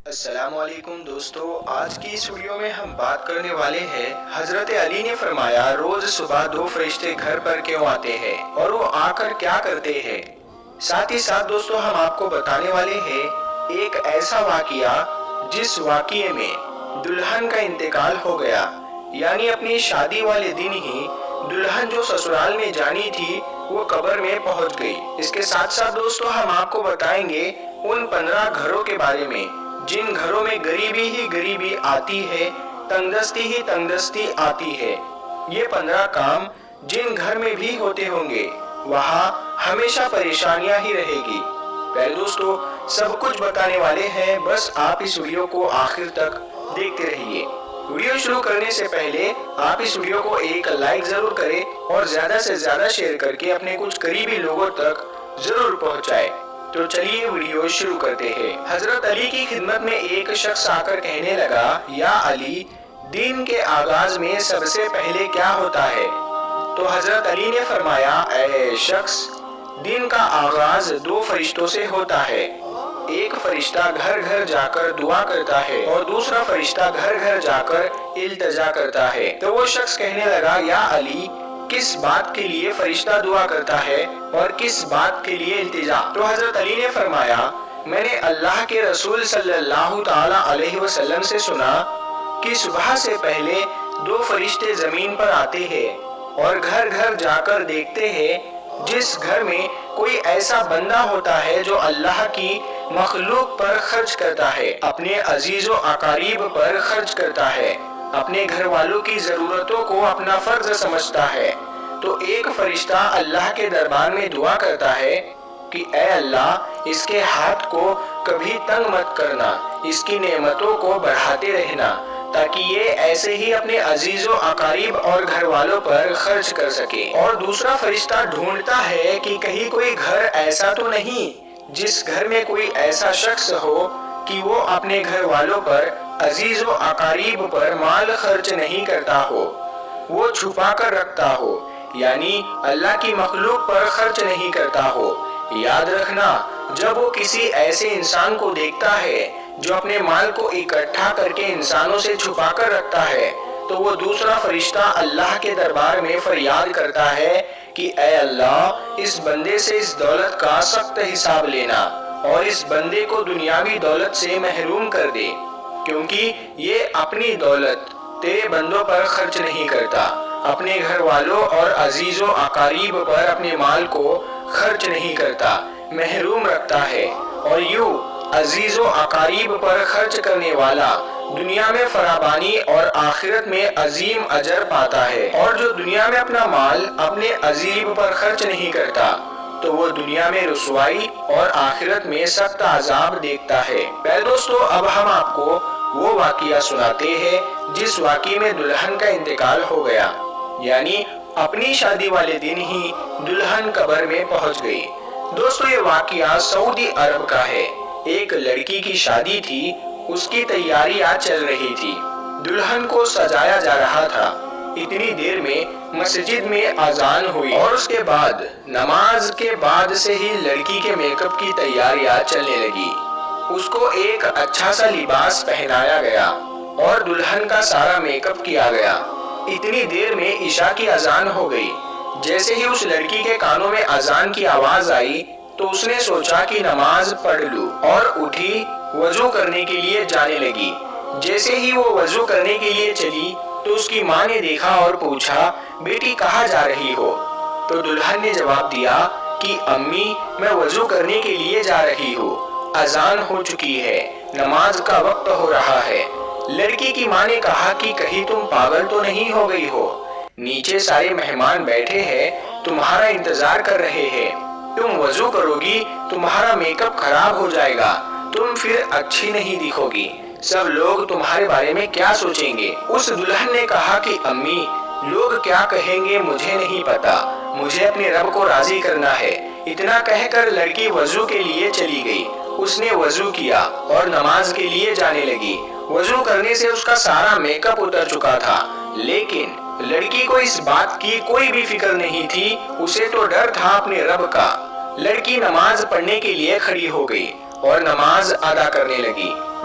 السلام علیکم دوستو، آج کی اس ویڈیو میں ہم بات کرنے والے ہیں حضرت علی نے فرمایا روز صبح دو فرشتے گھر پر کیوں آتے ہیں اور وہ آ کر کیا کرتے ہیں۔ ساتھ ہی ساتھ دوستو ہم آپ کو بتانے والے ہیں ایک ایسا واقعہ جس واقعے میں دلہن کا انتقال ہو گیا، یعنی اپنی شادی والے دن ہی دلہن جو سسرال میں جانی تھی وہ قبر میں پہنچ گئی۔ اس کے ساتھ ساتھ دوستو ہم آپ کو بتائیں گے ان 15 گھروں کے بارے میں جن گھروں میں غریبی ہی غریبی آتی ہے، تنگدستی ہی تنگدستی آتی ہے۔ یہ 15 کام جن گھر میں بھی ہوتے ہوں گے وہاں ہمیشہ پریشانیاں ہی رہے گی۔ پہلے دوستو سب کچھ بتانے والے ہیں، بس آپ اس ویڈیو کو آخر تک دیکھتے رہیے۔ ویڈیو شروع کرنے سے پہلے آپ اس ویڈیو کو ایک لائک ضرور کریں اور زیادہ سے زیادہ شیئر کر کے اپنے کچھ قریبی لوگوں تک ضرور پہنچائیں۔ تو چلیے ویڈیو شروع کرتے ہیں۔ حضرت علی کی خدمت میں ایک شخص آ کر کہنے لگا، یا علی، دین کے آغاز میں سب سے پہلے کیا ہوتا ہے؟ تو حضرت علی نے فرمایا، اے شخص، دین کا آغاز 2 فرشتوں سے ہوتا ہے۔ ایک فرشتہ گھر گھر جا کر دعا کرتا ہے اور دوسرا فرشتہ گھر گھر جا کر التجا کرتا ہے۔ تو وہ شخص کہنے لگا، یا علی، کس بات کے لیے فرشتہ دعا کرتا ہے اور کس بات کے لیے التجا؟ تو حضرت علی نے فرمایا، میں نے اللہ کے رسول صلی اللہ تعالی علیہ وسلم سے سنا کہ صبح سے پہلے 2 فرشتے زمین پر آتے ہیں اور گھر گھر جا کر دیکھتے ہیں جس گھر میں کوئی ایسا بندہ ہوتا ہے جو اللہ کی مخلوق پر خرچ کرتا ہے، اپنے عزیز و اقارب پر خرچ کرتا ہے، اپنے گھر والوں کی ضرورتوں کو اپنا فرض سمجھتا ہے، تو ایک فرشتہ اللہ کے دربار میں دعا کرتا ہے کہ اے اللہ، اس کے ہاتھ کو کبھی تنگ مت کرنا، اس کی نعمتوں کو بڑھاتے رہنا تاکہ یہ ایسے ہی اپنے عزیز و اقارب اور گھر والوں پر خرچ کر سکے۔ اور دوسرا فرشتہ ڈھونڈتا ہے کہ کہیں کوئی گھر ایسا تو نہیں جس گھر میں کوئی ایسا شخص ہو کہ وہ اپنے گھر والوں پر، عزیز و اقارب پر مال خرچ نہیں کرتا ہو، وہ چھپا کر رکھتا ہو، یعنی اللہ کی مخلوق پر خرچ نہیں کرتا ہو۔ یاد رکھنا، جب وہ کسی ایسے انسان کو دیکھتا ہے جو اپنے مال کو اکٹھا کر کے انسانوں سے چھپا کر رکھتا ہے تو وہ دوسرا فرشتہ اللہ کے دربار میں فریاد کرتا ہے کہ اے اللہ، اس بندے سے اس دولت کا سخت حساب لینا اور اس بندے کو دنیاوی دولت سے محروم کر دے، کیونکہ یہ اپنی دولت تیرے بندوں پر خرچ نہیں کرتا، اپنے گھر والوں اور عزیز و اقارب پر اپنے مال کو خرچ نہیں کرتا، محروم رکھتا ہے، اور یوں عزیز و اقارب پر خرچ کرنے والا دنیا میں فراوانی اور آخرت میں عظیم اجر پاتا ہے، اور جو دنیا میں اپنا مال اپنے عزیز پر خرچ نہیں کرتا تو وہ دنیا میں رسوائی اور آخرت میں سخت عذاب دیکھتا ہے۔ پہلے دوستو اب ہم آپ کو وہ واقعہ سناتے ہیں جس واقعے میں دلہن کا انتقال ہو گیا، یعنی اپنی شادی والے دن ہی دلہن قبر میں پہنچ گئی۔ دوستو یہ واقعہ سعودی عرب کا ہے۔ ایک لڑکی کی شادی تھی، اس کی تیاریاں چل رہی تھی، دلہن کو سجایا جا رہا تھا۔ اتنی دیر میں مسجد میں اذان ہوئی اور اس کے بعد نماز کے بعد سے ہی لڑکی کے میک اپ کی تیاریاں چلنے لگی۔ اس کو ایک اچھا سا لباس پہنایا گیا اور دلہن کا سارا میک اپ کیا گیا۔ اتنی دیر میں عشاء کی اذان ہو گئی۔ جیسے ہی اس لڑکی کے کانوں میں اذان کی آواز آئی تو اس نے سوچا کہ نماز پڑھ لوں، اور اٹھی وضو کرنے کے لیے جانے لگی۔ جیسے ہی وہ وضو کرنے کے لیے چلی تو اس کی ماں نے دیکھا اور پوچھا، بیٹی کہاں جا رہی ہو؟ تو دلہن نے جواب دیا کہ امی، میں وضو کرنے کے لیے جا رہی ہوں، اذان ہو چکی ہے، نماز کا وقت ہو رہا ہے۔ لڑکی کی ماں نے کہا کہ کہیں تم پاگل تو نہیں ہو گئی ہو؟ نیچے سارے مہمان بیٹھے ہیں، تمہارا انتظار کر رہے ہیں، تم وضو کرو گی تمہارا میک اپ خراب ہو جائے گا، تم پھر اچھی نہیں دکھو گی، سب لوگ تمہارے بارے میں کیا سوچیں گے؟ اس دلہن نے کہا کہ امی، لوگ کیا کہیں گے مجھے نہیں پتا، مجھے اپنے رب کو راضی کرنا ہے۔ اتنا کہہ کر لڑکی وضو کے لیے چلی گئی۔ اس نے وضو کیا اور نماز کے لیے جانے لگی۔ وضو کرنے سے اس کا سارا میک اپ اتر چکا تھا، لیکن لڑکی کو اس بات کی کوئی بھی فکر نہیں تھی، اسے تو ڈر تھا اپنے رب کا۔ لڑکی نماز پڑھنے کے لیے کھڑی ہو گئی اور نماز ادا کرنے لگی۔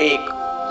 1,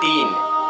3,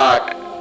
8,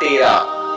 13,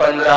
15